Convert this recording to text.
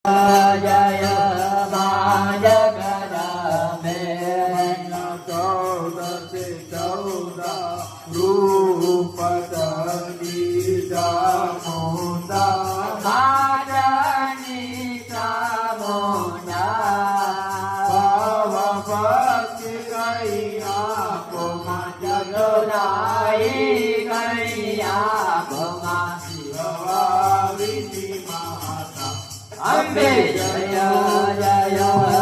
જય મા જગદંબે ચૌદસે ચૌદ રૂપ ધરી ચામુંડા માતની ચામુંડા ભાવ ભક્તિ કૈયા કોમા જગદાઈ કૈયા ભમા શિવા વિધિ માતા અંબે જય જય